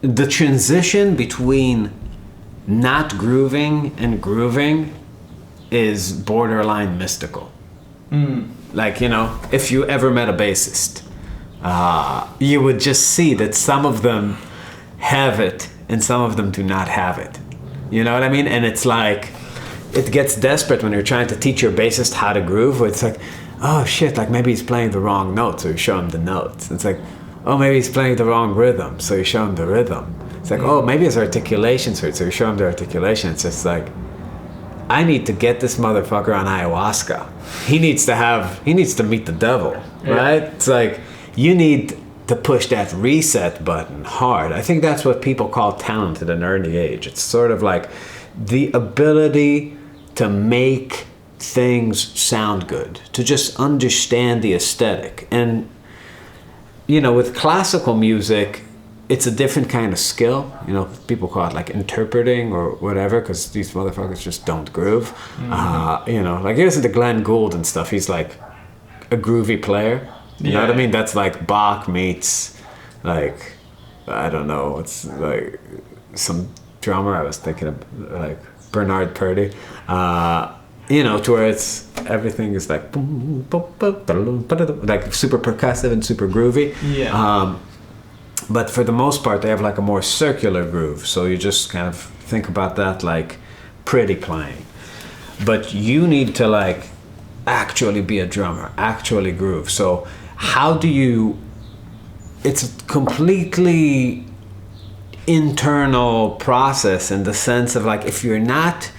the transition between not grooving and grooving is borderline mystical. Like, you know, if you ever met a bassist, you would just see that some of them have it and some of them do not have it. You know what I mean? And it's like, it gets desperate when you're trying to teach your bassist how to groove. It's like, oh shit, like maybe he's playing the wrong notes, so you show him the notes. It's like, oh, maybe he's playing the wrong rhythm, so you show him the rhythm. It's like, oh, maybe his articulation's weird, so you show him the articulation. It's just like, I need to get this motherfucker on ayahuasca. He needs to meet the devil, right? It's like, you need to push that reset button hard. I think that's what people call talent at an early age. It's sort of like the ability to make things sound good, to just understand the aesthetic. And, you know, with classical music, it's a different kind of skill. You know, people call it like interpreting or whatever, because these motherfuckers just don't groove. You know, like you listen to Glenn Gould and stuff, he's like a groovy player. You know what I mean? That's like Bach meets, like, I don't know, it's like some drummer I was thinking of, like Bernard Purdy. You know, to where it's, everything is like super percussive and super groovy. But for the most part, they have like a more circular groove. So you just kind of think about that like pretty playing. But you need to like actually be a drummer, actually groove. So how do you, it's a completely internal process in the sense of like, if you're not,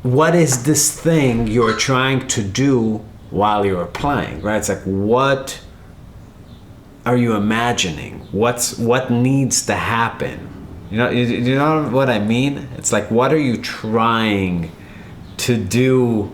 what is this thing you're trying to do while you're playing, right? It's like, what are you imagining? What needs to happen? You know what I mean? It's like, what are you trying to do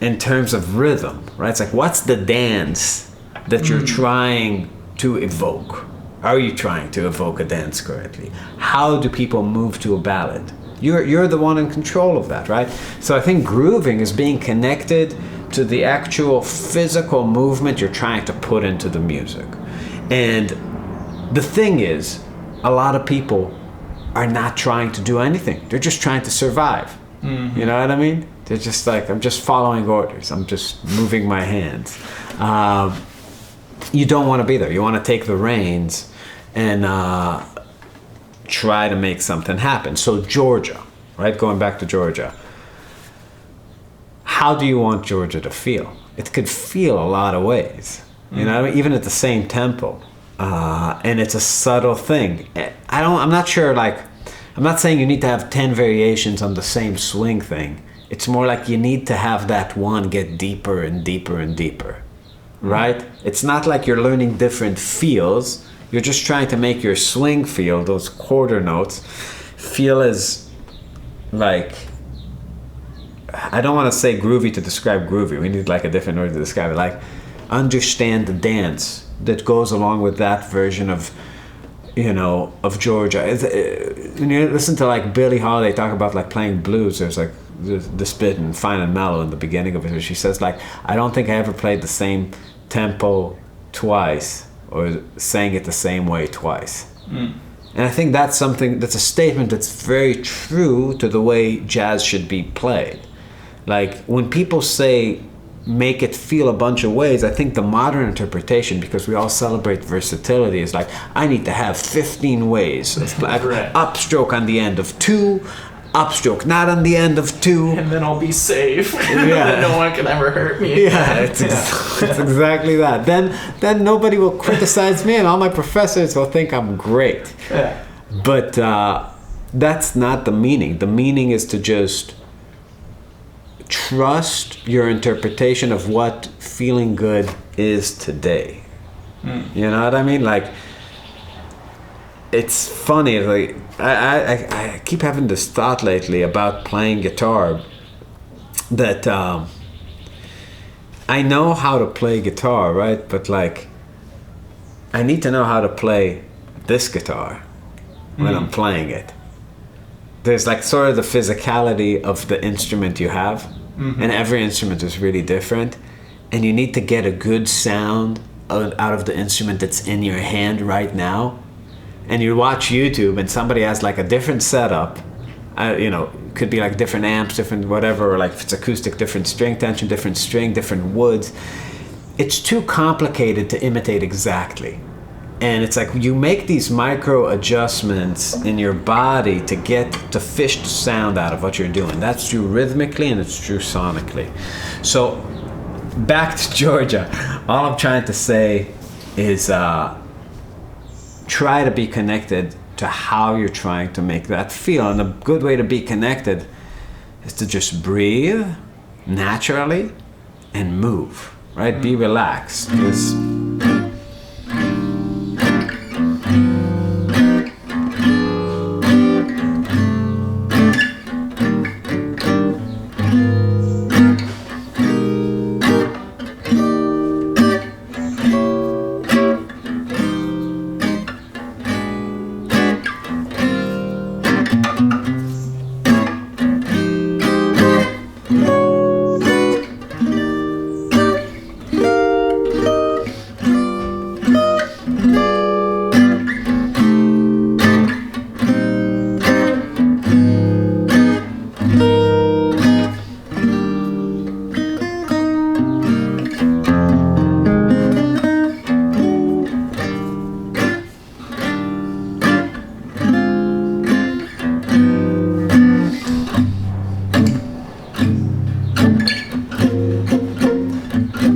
in terms of rhythm, right? It's like, what's the dance that you're trying to evoke? Are you trying to evoke a dance correctly? How do people move to a ballad? You're the one in control of that, right? So I think grooving is being connected to the actual physical movement you're trying to put into the music. And the thing is, a lot of people are not trying to do anything. They're just trying to survive. You know what I mean? They're just like, I'm just following orders. I'm just moving my hands. You don't want to be there. You want to take the reins and try to make something happen. So Georgia, right? Going back to Georgia. How do you want Georgia to feel? It could feel a lot of ways, you know, even at the same tempo. And it's a subtle thing. I'm not sure, like, I'm not saying you need to have 10 variations on the same swing thing. It's more like you need to have that one get deeper and deeper and deeper, right? It's not like you're learning different feels. You're just trying to make your swing feel, those quarter notes, feel as, like, I don't want to say groovy to describe groovy. We need like a different word to describe it. Like, understand the dance that goes along with that version of, you know, of Georgia. When you listen to like Billie Holiday talk about like playing blues, there's like this bit in Fine and Mellow in the beginning of it where she says like, I don't think I ever played the same tempo twice or sang it the same way twice. And I think that's something, that's a statement that's very true to the way jazz should be played. Like, when people say make it feel a bunch of ways, I think the modern interpretation, because we all celebrate versatility, is like, I need to have 15 ways. Like, upstroke on the end of 2, upstroke not on the end of 2. And then I'll be safe. Yeah. No one can ever hurt me. Yeah, it's exactly that. Then nobody will criticize me and all my professors will think I'm great. Yeah. But that's not the meaning. The meaning is to just trust your interpretation of what feeling good is today. You know what I mean? Like, it's funny, like, I keep having this thought lately about playing guitar, that I know how to play guitar, right? But like, I need to know how to play this guitar when I'm playing it. There's like sort of the physicality of the instrument you have, and every instrument is really different, and you need to get a good sound out of the instrument that's in your hand right now and you watch YouTube and somebody has like a different setup, you know, could be like different amps, different whatever, or like if it's acoustic, different string tension, different string, different woods. It's too complicated to imitate exactly. And it's like you make these micro adjustments in your body to fish the sound out of what you're doing. That's true rhythmically and it's true sonically. So back to Georgia, all I'm trying to say is try to be connected to how you're trying to make that feel. And a good way to be connected is to just breathe naturally and move, right? Be relaxed.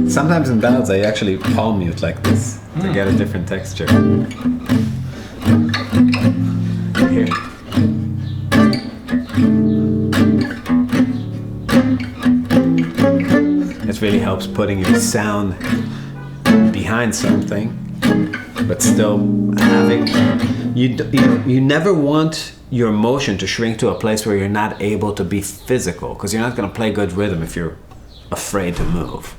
Sometimes in ballads I actually palm mute like this to get a different texture. Here. It really helps putting your sound behind something, but still having... You never want your motion to shrink to a place where you're not able to be physical, because you're not going to play good rhythm if you're afraid to move.